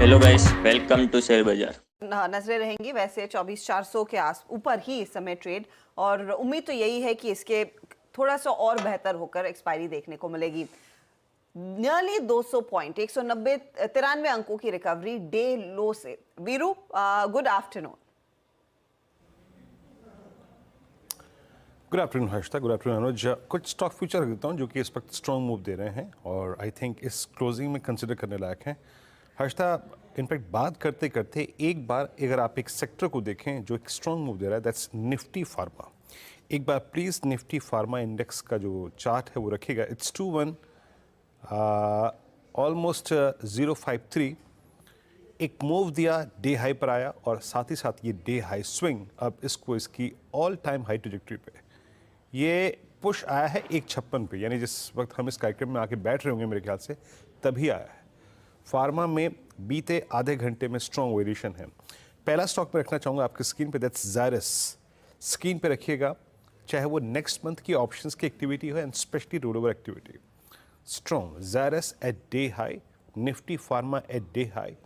Hello guys, welcome to share Bazaar. नजरें रहेंगी वैसे 24,400 के आस ऊपर ही इस समय ट्रेड, और उम्मीद तो यही है कि इसके थोड़ा सा और बेहतर होकर एक्सपायरी देखने को मिलेगी। नियरली 200 पॉइंट 190 93 अंकों की रिकवरी डे लो से। Veeru, good afternoon. Good afternoon Harshita, good afternoon Anuj. कुछ स्टॉक फ्यूचर देता हूँ जो कि इस वक्त स्ट्रॉन्ग मूव दे रहे हैं और आई थिंक इस क्लोजिंग में कंसिडर करने लायक हैं। हर्षिता, इनफैक्ट बात करते करते एक बार अगर आप एक सेक्टर को देखें जो एक स्ट्रॉन्ग मूव दे रहा है, दैट्स निफ्टी फार्मा। एक बार प्लीज़ निफ्टी फार्मा इंडेक्स का जो चार्ट है वो रखिएगा। It's 21 almost 053। एक मूव दिया, डे हाई पर आया और साथ ही साथ ये डे हाई स्विंग अब इसको इसकी ऑल टाइम हाई ट्रैजेक्टरी पे ये पुश आया है 156 पे, यानी जिस वक्त हम इस कार्यक्रम में आके बैठ रहे होंगे मेरे ख्याल से तभी आया है। फार्मा में बीते आधे घंटे में स्ट्रॉन्ग वेरिएशन है। पहला स्टॉक में रखना चाहूँगा आपकी स्क्रीन पे, दैट्स ज़ायरस। स्क्रीन पे रखिएगा, चाहे वो नेक्स्ट मंथ की ऑप्शंस की एक्टिविटी हो and specially roll over activity. Strong Zydus at day high, Nifty pharma at day high.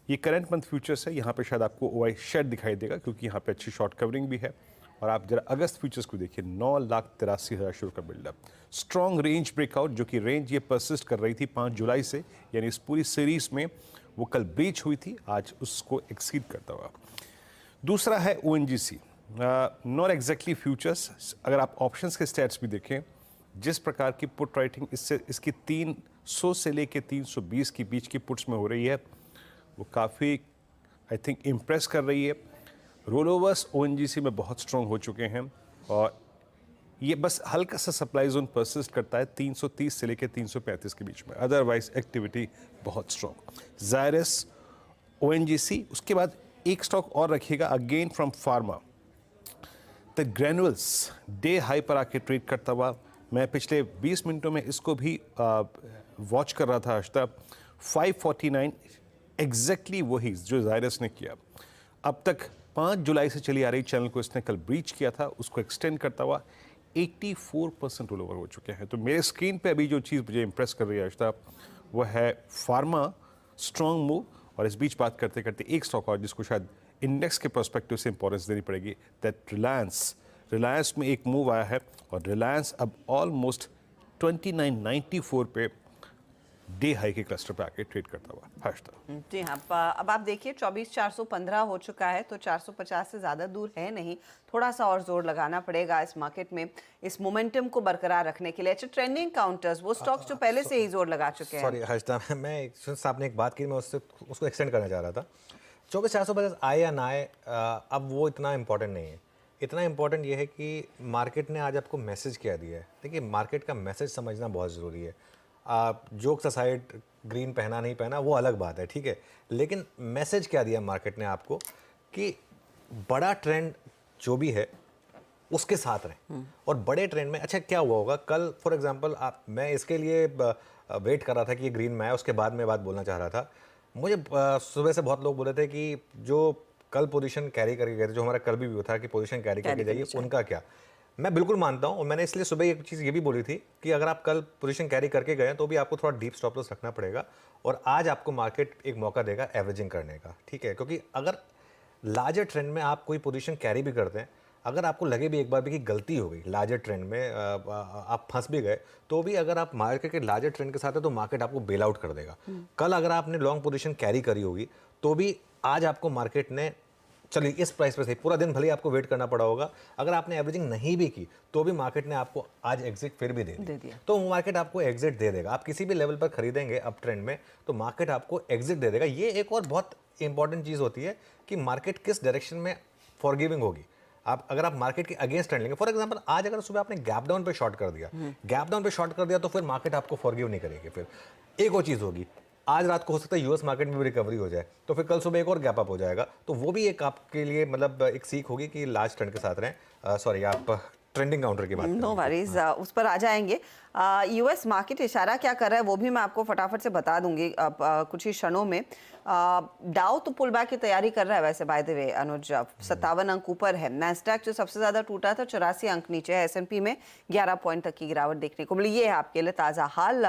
ये करंट मंथ फ्यूचर्स है, यहाँ पे शायद आपको ओआई शेड दिखाई देगा क्योंकि यहाँ पे अच्छी शॉर्ट कवरिंग भी है। और आप जरा अगस्त फ्यूचर्स को देखिए, 9,83,000 शुरू का बिल्डअप। स्ट्रॉन्ग रेंज ब्रेकआउट, जो कि रेंज ये परसिस्ट कर रही थी 5 जुलाई से, यानी इस पूरी सीरीज में वो कल ब्रीच हुई थी, आज उसको एक्सीड करता हुआ। दूसरा है ओएनजीसी, नॉट एग्जैक्टली फ्यूचर्स। अगर आप ऑप्शंस के स्टैट्स भी देखें, जिस प्रकार की पुट राइटिंग इससे इसकी 300 से लेके 320 के बीच की पुट्स में हो रही है, वो काफ़ी आई थिंक इम्प्रेस कर रही है। रोल ओवर्स ओएनजीसी में बहुत स्ट्रॉन्ग हो चुके हैं और ये बस हल्का सा सप्लाई जोन परसिस्ट करता है 330 से लेकर 335 के बीच में, अदरवाइज एक्टिविटी बहुत स्ट्रॉन्ग। ज़ायरस, ओएनजीसी, उसके बाद एक स्टॉक और रखिएगा again from pharma, the granules. Day high पर आके ट्रेड करता हुआ, मैं पिछले 20 मिनटों में इसको भी वॉच कर रहा था। आज तक 549 एग्जैक्टली वही जो ज़ायरस ने किया। अब तक 5 जुलाई से चली आ रही चैनल को इसने कल ब्रीच किया था, उसको एक्सटेंड करता हुआ 84% रोल ओवर हो चुके हैं। तो मेरे स्क्रीन पे अभी जो चीज़ मुझे इंप्रेस कर रही है आज तक, वो है फार्मा, स्ट्रॉन्ग मूव। और इस बीच बात करते करते एक स्टॉक और जिसको शायद इंडेक्स के पर्सपेक्टिव से इंपॉर्टेंस देनी पड़ेगी, दैट रिलायंस। रिलायंस में एक मूव आया है और रिलायंस अब ऑलमोस्ट 2994 पे डे हाई के क्लस्टर पे आके ट्रेड करता हुआ। हर्षिता जी हाँ, अब आप देखिए 24,415 हो चुका है, तो 450 से ज़्यादा दूर है नहीं। थोड़ा सा और जोर लगाना पड़ेगा इस मार्केट में इस मोमेंटम को बरकरार रखने के लिए। अच्छा, ट्रेंडिंग काउंटर्स, वो स्टॉक्स जो पहले से ही जोर लगा चुके हैं। सॉरी हर्षिता, मैं आपने एक बात की, मैं उसको एक्सटेंड करना चाह रहा था। 24,450 आए या ना आए, अब वो इतना इंपॉर्टेंट नहीं है। इतना इंपॉर्टेंट ये है कि मार्केट ने आज आपको मैसेज क्या दिया है। देखिए, मार्केट का मैसेज समझना बहुत ज़रूरी है। जोक्स असाइड, ग्रीन पहना नहीं पहना वो अलग बात है, ठीक है, लेकिन मैसेज क्या दिया मार्केट ने आपको कि बड़ा ट्रेंड जो भी है उसके साथ रहें। और बड़े ट्रेंड में अच्छा क्या हुआ होगा कल, फॉर एग्जांपल, मैं इसके लिए वेट कर रहा था कि ये ग्रीन में आए, उसके बाद मैं बात बोलना चाह रहा था। मुझे सुबह से बहुत लोग बोले थे कि जो कल पोजीशन कैरी करके गए थे, जो हमारा कल भी था कि पोजीशन कैरी करके जाइए, उनका क्या। मैं बिल्कुल मानता हूं, और मैंने इसलिए सुबह एक चीज़ ये भी बोली थी कि अगर आप कल पोजीशन कैरी करके गए तो भी आपको थोड़ा डीप स्टॉप लॉस रखना पड़ेगा। और आज आपको मार्केट एक मौका देगा एवरेजिंग करने का, ठीक है, क्योंकि अगर लार्जर ट्रेंड में आप कोई पोजीशन कैरी भी करते हैं, अगर आपको लगे भी एक बार भी कि गलती हो गई लार्जर ट्रेंड में, आप फंस भी गए, तो भी अगर आप मार्केट के लार्जर ट्रेंड के साथ है तो मार्केट आपको बेल आउट कर देगा। कल अगर आपने लॉन्ग पोजीशन कैरी करी होगी तो भी आज आपको मार्केट ने, चलिए इस प्राइस पे सही, पूरा दिन भले आपको वेट करना पड़ा होगा, अगर आपने एवरेजिंग नहीं भी की तो भी मार्केट ने आपको आज एग्जिट फिर भी दे दिया। तो मार्केट आपको एग्जिट दे देगा। आप किसी भी लेवल पर खरीदेंगे अप ट्रेंड में तो मार्केट आपको एग्जिट दे देगा। ये एक और बहुत इंपॉर्टेंट चीज़ होती है कि मार्केट किस डायरेक्शन में फॉरगिविंग होगी। आप अगर आप मार्केट के अगेंस्ट ट्रेंड लेंगे, फॉर एग्जांपल आज अगर सुबह आपने गैप डाउन पे शॉर्ट कर दिया, गैप डाउन पे शॉर्ट कर दिया, तो फिर मार्केट आपको फॉरगिव नहीं करेगी। फिर एक और चीज़ होगी, आज रात को हो सकता है यूएस मार्केट में भी रिकवरी हो जाए, तो फिर कल सुबह एक और गैप अप हो जाएगा, तो वो भी एक आपके लिए मतलब एक सीख होगी कि लार्ज ट्रेंड के साथ रहें। सॉरी, आप ट्रेंडिंग काउंटर की बात नो वरीज, उस पर आ जाएंगे। यूएस मार्केट इशारा क्या कर रहा है वो भी मैं आपको फटाफट से बता दूंगी कुछ ही क्षणों में। डाउ तो पुल बैक की तैयारी कर रहा है वैसे, बाय द वे अनुज, 57 अंक ऊपर है। नैस्डैक जो सबसे ज्यादा टूटा था 84 अंक नीचे है। एसएनपी में 11 पॉइंट तक की गिरावट देखने को मिली। ये है आपके लिए ताजा हाल।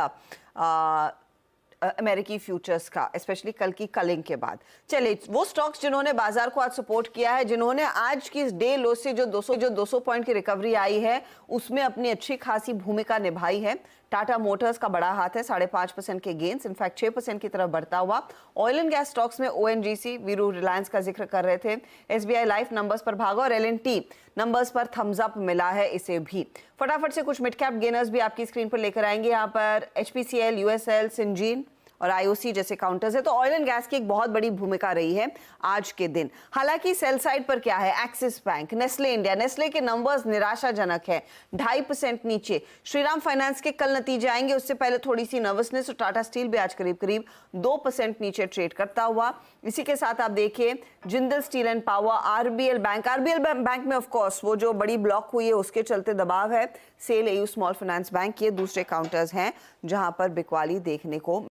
अमेरिकी फ्यूचर्स का, स्पेशली कल की कलिंग के बाद। चलिए, वो स्टॉक्स जिन्होंने बाजार को आज सपोर्ट किया है, जिन्होंने आज की इस डे लो से जो 200 पॉइंट की रिकवरी आई है उसमें अपनी अच्छी खासी भूमिका निभाई है। टाटा मोटर्स का बड़ा हाथ है, 5.5% के गेन्स, इनफैक्ट 6% की तरफ बढ़ता हुआ। ऑयल एंड गैस स्टॉक्स में ओएनजीसी, वीरू, रिलायंस का जिक्र कर रहे थे। एसबीआई लाइफ नंबर्स पर भागा और एलएनटी नंबर्स पर थम्स अप मिला है इसे भी। फटाफट से कुछ मिड कैप गेनर्स भी आपकी स्क्रीन पर लेकर आएंगे। यहाँ पर एचपीसीएल, यूएसएल, सिंजीन और आईओसी जैसे काउंटर्स है। तो ऑयल एंड गैस की एक बहुत बड़ी भूमिका रही है आज के दिन। हालांकि सेल साइड पर क्या है, axis bank, Nestle India, Nestle के नंबर्स निराशाजनक है, 2.5% नीचे। श्रीराम फाइनेंस के कल नतीजे आएंगे, उससे पहले थोड़ी सी नर्वसनेस। और टाटा स्टील भी आज करीब करीब 2% नीचे ट्रेड करता हुआ। इसी के साथ आप देखिए Jindal steel and power, RBL bank में ऑफ कोर्स वो जो बड़ी ब्लॉक हुई है उसके चलते दबाव है। Sell, AU small finance bank, ये दूसरे काउंटर्स हैं जहां पर बिकवाली देखने को